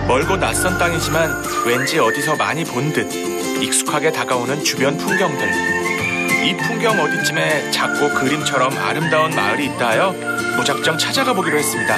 멀고 낯선 땅이지만 왠지 어디서 많이 본 듯 익숙하게 다가오는 주변 풍경들. 이 풍경 어디쯤에 작고 그림처럼 아름다운 마을이 있다 하여 무작정 찾아가 보기로 했습니다.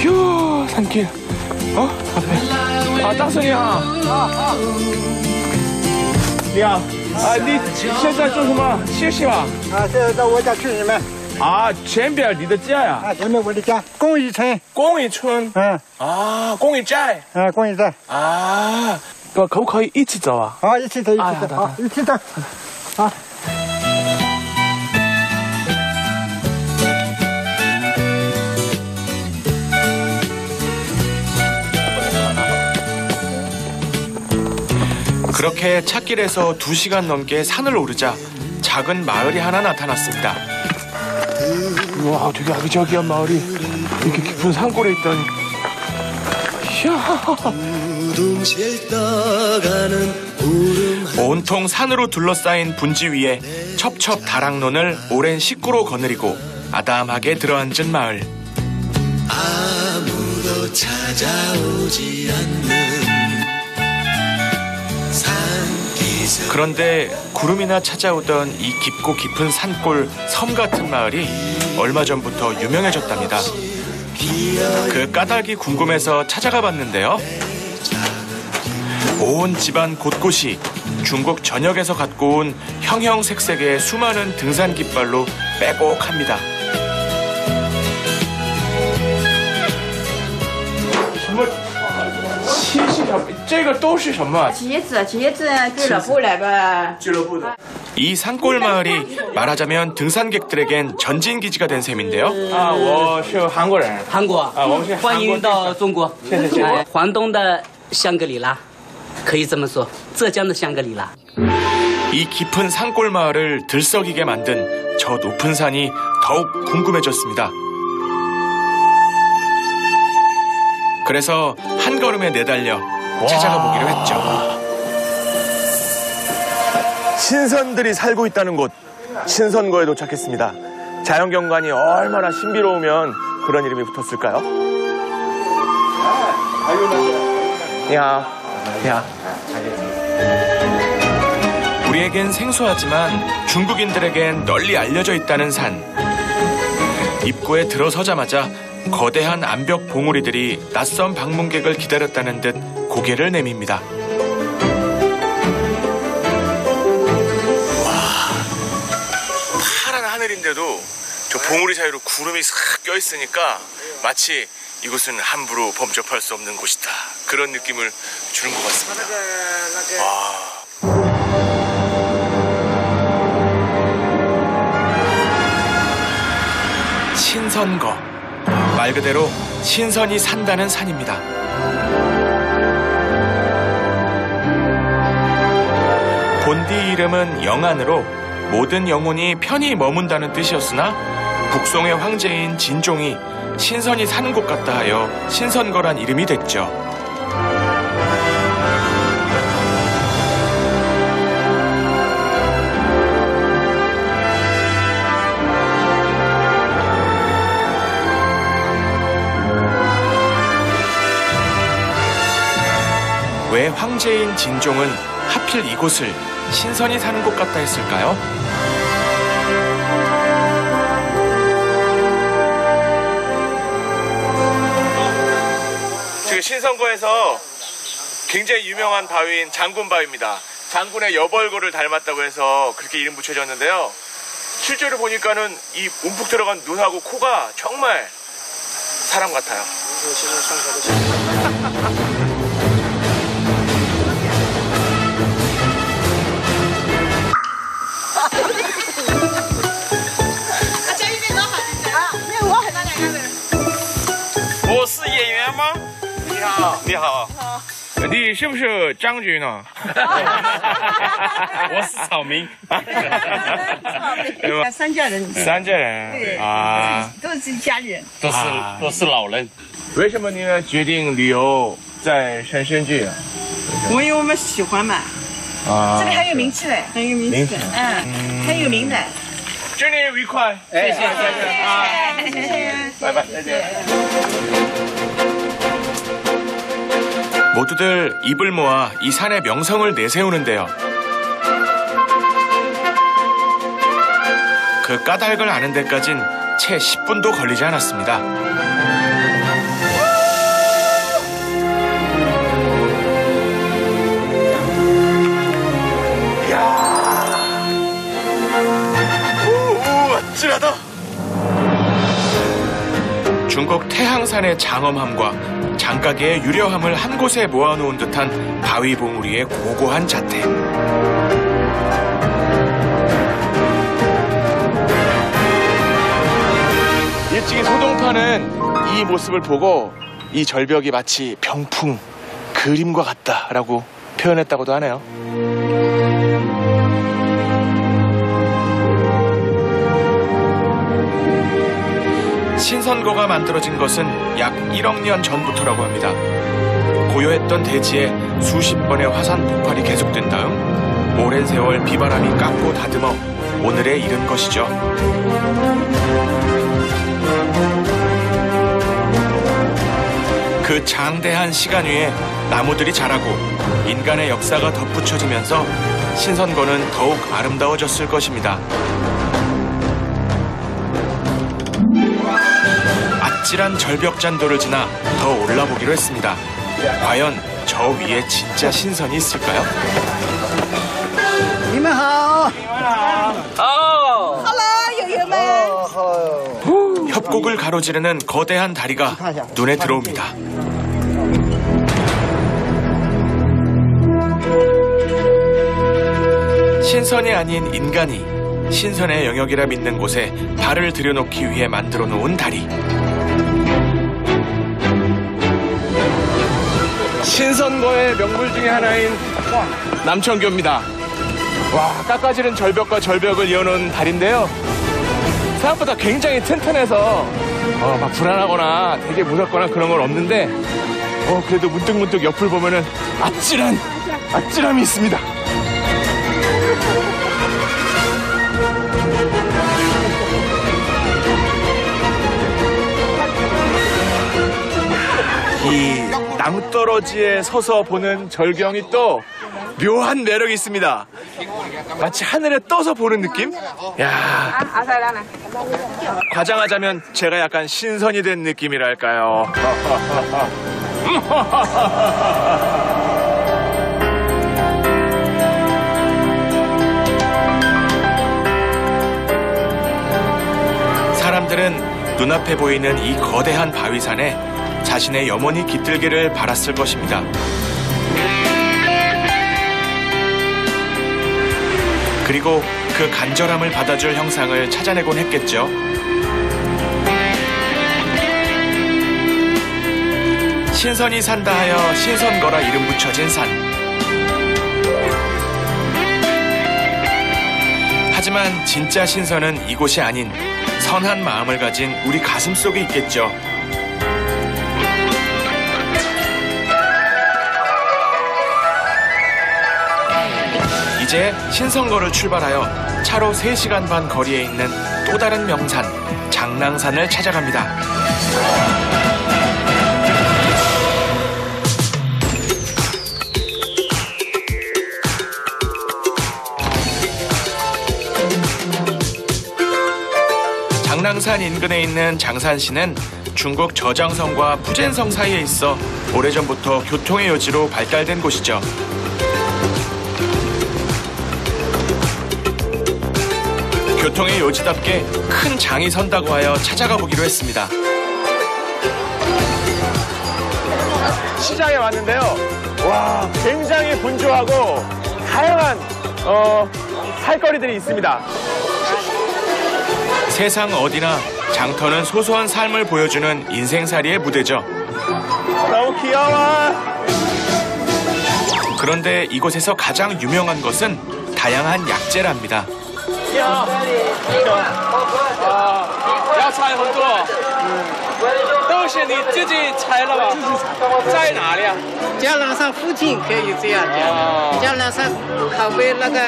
휴, 산길. 앞에. 아, 땅순이야. 你好，你现在做什么？休息吧。现在到我家去你们。前边你的家呀？前面我的家，公益村。公益村。公益寨。公益寨。可不可以一起走啊？一起走，一起走，好，一起走。好。 그렇게 찾길에서 2시간 넘게 산을 오르자 작은 마을이 하나 나타났습니다. 와, 되게 아기자기한 마을이 이렇게 깊은 산골에 있다니. 이야. 온통 산으로 둘러싸인 분지 위에 첩첩 다락론을 오랜 식구로 거느리고 아담하게 들어앉은 마을. 아무도 찾아오지 않는 그런데 구름이나 찾아오던 이 깊고 깊은 산골 섬 같은 마을이 얼마 전부터 유명해졌답니다. 그 까닭이 궁금해서 찾아가 봤는데요. 온 집안 곳곳이 중국 전역에서 갖고 온 형형색색의 수많은 등산 깃발로 빼곡합니다. 这个都是什么？ 棋子俱乐部那个。 이 산골 마을이 말하자면 등산객들에겐 전진기지가 된 셈인데요. 我是韩国人。韩国。欢迎到中国。谢谢。广东的香格里拉，可以这么说，浙江的香格里拉。 이 깊은 산골 마을을 들썩이게 만든 저 높은 산이 더욱 궁금해졌습니다. 그래서 한 걸음에 내달려 찾아가 보기로 했죠. 신선들이 살고 있다는 곳, 신선거에 도착했습니다. 자연경관이 얼마나 신비로우면 그런 이름이 붙었을까요? 야. 우리에겐 생소하지만 중국인들에겐 널리 알려져 있다는 산. 입구에 들어서자마자 거대한 암벽 봉우리들이 낯선 방문객을 기다렸다는 듯 고개를 내밉니다. 와, 파란 하늘인데도 저 봉우리 사이로 구름이 싹 껴있으니까 마치 이곳은 함부로 범접할 수 없는 곳이다. 그런 느낌을 주는 것 같습니다. 와. 신선거. 말 그대로 신선이 산다는 산입니다. 본디 이름은 영안으로 모든 영혼이 편히 머문다는 뜻이었으나 북송의 황제인 진종이 신선이 사는 곳 같다 하여 신선거란 이름이 됐죠. 왜 황제인 진종은 하필 이곳을 신선이 사는 곳 같다 했을까요? 지금 신선거에서 굉장히 유명한 바위인 장군바위입니다. 장군의 여벌거를 닮았다고 해서 그렇게 이름 붙여졌는데요. 실제로 보니까는 이 움푹 들어간 눈하고 코가 정말 사람 같아요.你好，你是不是将军呢？我是草民。三家人。三家人。对啊，都是家人。都是老人。为什么你决定旅游在神仙界啊？因为我们喜欢嘛。这个很有名气的，很有名气，很有名的。祝你愉快。谢谢啊，谢谢，拜拜，再见。 모두들 입을 모아 이 산의 명성을 내세우는데요. 그 까닭을 아는 데까진 채 10분도 걸리지 않았습니다. 아찔하다. 중국 태항산의 장엄함과 장가계의 유려함을 한 곳에 모아놓은 듯한 바위 봉우리의 고고한 자태. 일찍이 소동파는 이 모습을 보고 이 절벽이 마치 병풍, 그림과 같다라고 표현했다고도 하네요. 신선거가 만들어진 것은 약 1억 년 전부터라고 합니다. 고요했던 대지에 수십 번의 화산 폭발이 계속된 다음 오랜 세월 비바람이 깎고 다듬어 오늘에 이른 것이죠. 그 장대한 시간 위에 나무들이 자라고 인간의 역사가 덧붙여지면서 신선거는 더욱 아름다워졌을 것입니다. 아찔한 절벽잔도를 지나 더 올라보기로 했습니다. 과연 저 위에 진짜 신선이 있을까요? 你们好。 협곡을 가로지르는 거대한 다리가 눈에 들어옵니다. 신선이 아닌 인간이 신선의 영역이라 믿는 곳에 발을 들여놓기 위해 만들어 놓은 다리. 신선거의 명물 중에 하나인 남천교입니다. 와, 깎아지른 절벽과 절벽을 이어놓은 다리인데요. 생각보다 굉장히 튼튼해서 막 불안하거나 되게 무섭거나 그런 건 없는데 그래도 문득문득 옆을 보면은 아찔함이 있습니다. 이 낭떠러지에 서서 보는 절경이 또 묘한 매력이 있습니다. 마치 하늘에 떠서 보는 느낌? 야, 과장하자면 제가 약간 신선이 된 느낌이랄까요. 사람들은 눈앞에 보이는 이 거대한 바위산에 자신의 영혼이 깃들기를 바랐을 것입니다. 그리고 그 간절함을 받아줄 형상을 찾아내곤 했겠죠. 신선이 산다 하여 신선거라 이름 붙여진 산. 하지만 진짜 신선은 이곳이 아닌 선한 마음을 가진 우리 가슴 속에 있겠죠. 이제 신선거를 출발하여 차로 3시간 반 거리에 있는 또 다른 명산, 장낭산을 찾아갑니다. 장낭산 인근에 있는 장산시는 중국 저장성과 푸젠성 사이에 있어 오래전부터 교통의 요지로 발달된 곳이죠. 교통의 요지답게 큰 장이 선다고 하여 찾아가 보기로 했습니다. 시장에 왔는데요. 와, 굉장히 분주하고 다양한 살거리들이 있습니다. 세상 어디나 장터는 소소한 삶을 보여주는 인생살이의 무대죠. 너무 귀여워. 그런데 이곳에서 가장 유명한 것은 다양한 약재랍니다. 야차이 很多都是你自己采了吧？在哪里啊？江南山附近可以这样讲，江南山靠北那个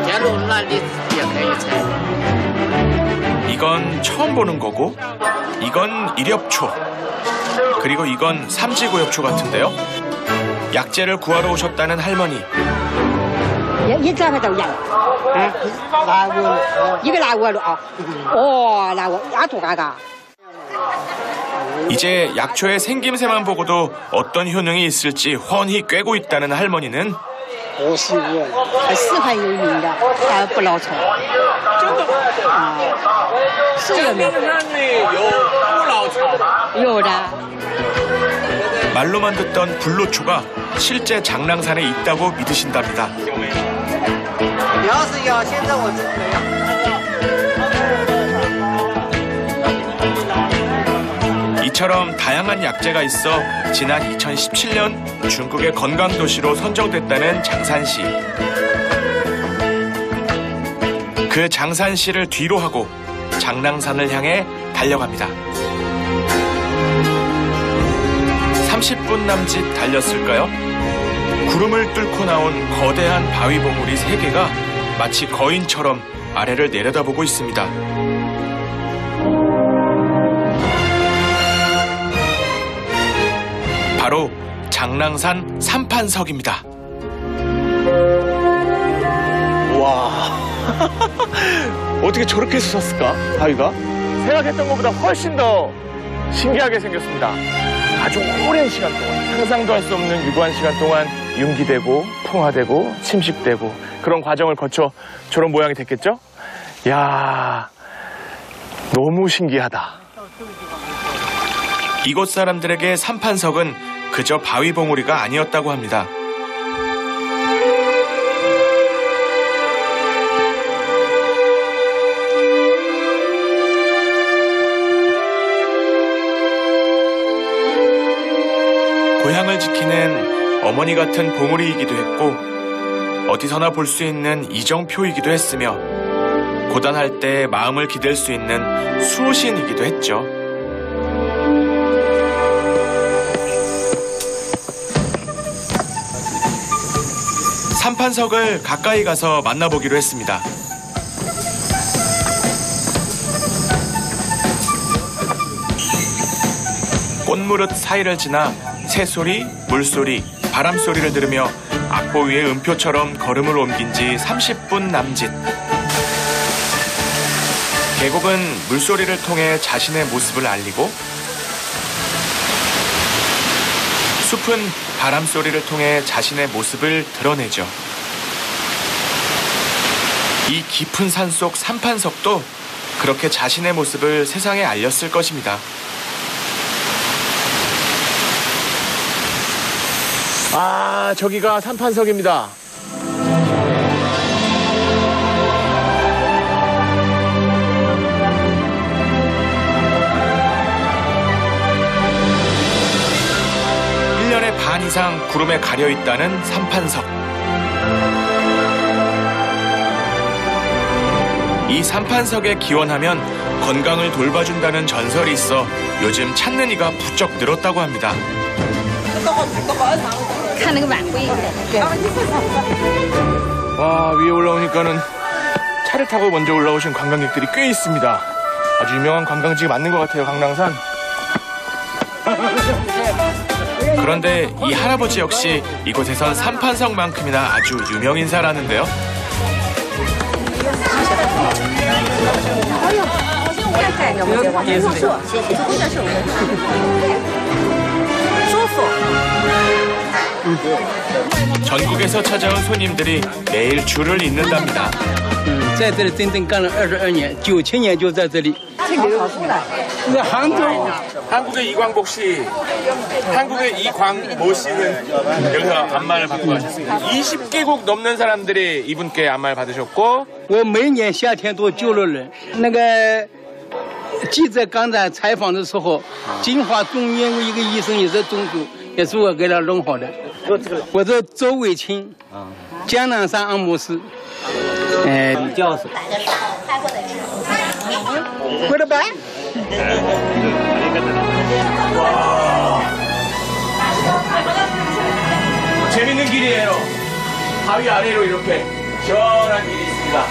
江路那里也可以采。 이건 처음 보는 거고, 이건 일엽초, 그리고 이건 삼지구엽초 같은데요. 약재를 구하러 오셨다는 할머니. 一张个都要，一个拿我了啊，哦，拿我压住嘎嘎。 이제 약초의 생김새만 보고도 어떤 효능이 있을지 훤히 꿰고 있다는 할머니는 是很有名的，不老丑。真的啊，是有名。那里有不老草？有的。 말로만 듣던 불로초가 실제 장랑산에 있다고 믿으신답니다. 要是要，现在我真没有。 이처럼 다양한 약재가 있어 지난 2017년 중국의 건강도시로 선정됐다는 장산시. 그 장산시를 뒤로 하고 장랑산을 향해 달려갑니다. 30분 남짓 달렸을까요? 구름을 뚫고 나온 거대한 바위 봉우리 3개가 마치 거인처럼 아래를 내려다보고 있습니다. 바로 장랑산 삼판석입니다. 와, 어떻게 저렇게 솟았을까? 바위가? 생각했던 것보다 훨씬 더 신기하게 생겼습니다. 아주 오랜 시간 동안, 상상도 할 수 없는 유구한 시간 동안 융기되고 풍화되고 침식되고 그런 과정을 거쳐 저런 모양이 됐겠죠? 이야, 너무 신기하다. 이곳 사람들에게 삼판석은 그저 바위 봉우리가 아니었다고 합니다. 고향을 지키는 어머니 같은 봉우리이기도 했고 어디서나 볼 수 있는 이정표이기도 했으며 고단할 때 마음을 기댈 수 있는 수호신이기도 했죠. 삼판석을 가까이 가서 만나보기로 했습니다. 꽃무릇 사이를 지나 새소리, 물소리, 바람소리를 들으며 악보 위의 음표처럼 걸음을 옮긴 지 30분 남짓. 계곡은 물소리를 통해 자신의 모습을 알리고 숲은 바람소리를 통해 자신의 모습을 드러내죠. 이 깊은 산속 삼판석도 그렇게 자신의 모습을 세상에 알렸을 것입니다. 아, 저기가 삼판석입니다. 반 이상 구름에 가려 있다는 삼판석. 이 삼판석에 기원하면 건강을 돌봐준다는 전설이 있어 요즘 찾는 이가 부쩍 늘었다고 합니다. 와, 위에 올라오니까는 차를 타고 먼저 올라오신 관광객들이 꽤 있습니다. 아주 유명한 관광지가 맞는 것 같아요, 강랑산. 그런데 이 할아버지 역시 이곳에선 삼판석만큼이나 아주 유명 인사라는데요. 전국에서 찾아온 손님들이 매일 줄을 잇는답니다. 在这里整整干了22年，97年就在这里。那杭州。 한국의 이광복 씨, 한국의 이광모 씨는 여기서 안마를 받고 가셨습니다. 20개국 넘는 사람들이 이분께 안마를 받으셨고 我每年夏天都救了人。那个记者刚才采访的时候，金华中医院有一个医生也是中毒，也是我给他弄好的。我是周伟清，江南山按摩师。教授。回来吧。 와. 재밌는 길이에요. 바위 아래로 이렇게 시원한 길이 있습니다.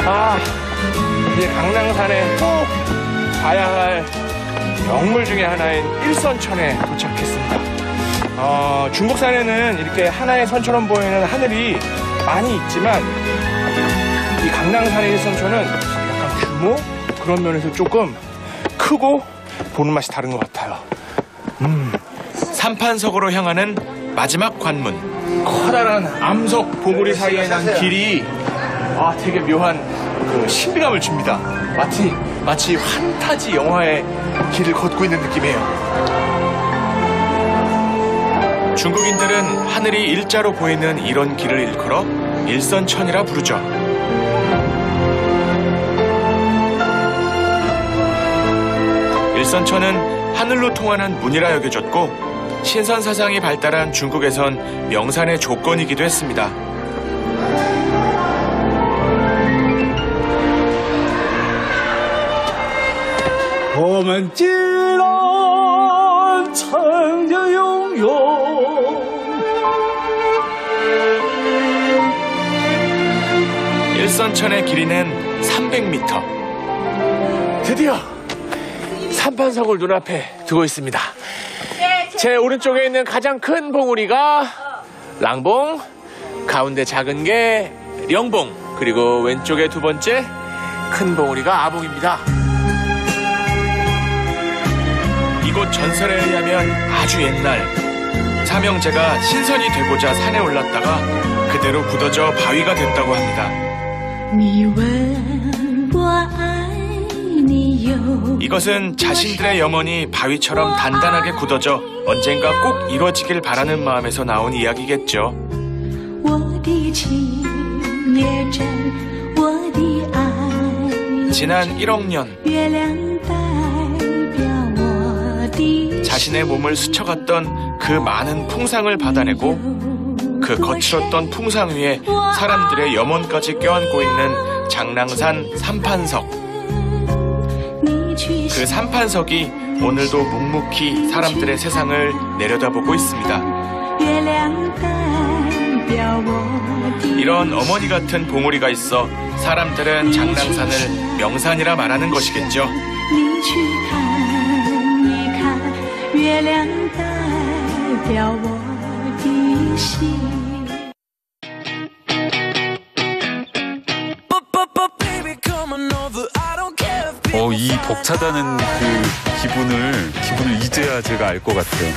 아, 이제 강낭산에 꼭 봐야 할 명물 중에 하나인 일선천에 도착했습니다. 중국산에는 이렇게 하나의 선처럼 보이는 하늘이 많이 있지만 이 강낭산의 일선천은 약간 규모 그런 면에서 조금 크고 보는 맛이 다른 것 같아요. 삼판석으로 향하는 마지막 관문. 커다란 암석 봉우리 사이에 난 길이 되게 묘한 그 신비감을 줍니다. 마치 환타지 영화의 길을 걷고 있는 느낌이에요. 중국인들은 하늘이 일자로 보이는 이런 길을 일컬어 일선천이라 부르죠. 일선천은 하늘로 통하는 문이라 여겨졌고 신선사상이 발달한 중국에선 명산의 조건이기도 했습니다. 일선천의 길이는 300m. 드디어 삼판석을 눈앞에 두고 있습니다. 제 오른쪽에 있는 가장 큰 봉우리가 랑봉, 가운데 작은 게 령봉, 그리고 왼쪽에 두 번째 큰 봉우리가 아봉입니다. 이곳 전설에 의하면 아주 옛날 삼형제가 신선이 되고자 산에 올랐다가 그대로 굳어져 바위가 됐다고 합니다. 이것은 자신들의 염원이 바위처럼 단단하게 굳어져 언젠가 꼭 이뤄지길 바라는 마음에서 나온 이야기겠죠. 지난 1억 년 자신의 몸을 스쳐갔던 그 많은 풍상을 받아내고 그 거칠었던 풍상 위에 사람들의 염원까지 껴안고 있는 장랑산 삼판석. 그 삼판석이 오늘도 묵묵히 사람들의 세상을 내려다보고 있습니다. 이런 어머니 같은 봉우리가 있어 사람들은 장랑산을 명산이라 말하는 것이겠죠. 이 벅차다는 그 기분을 이제야 제가 알 것 같아요.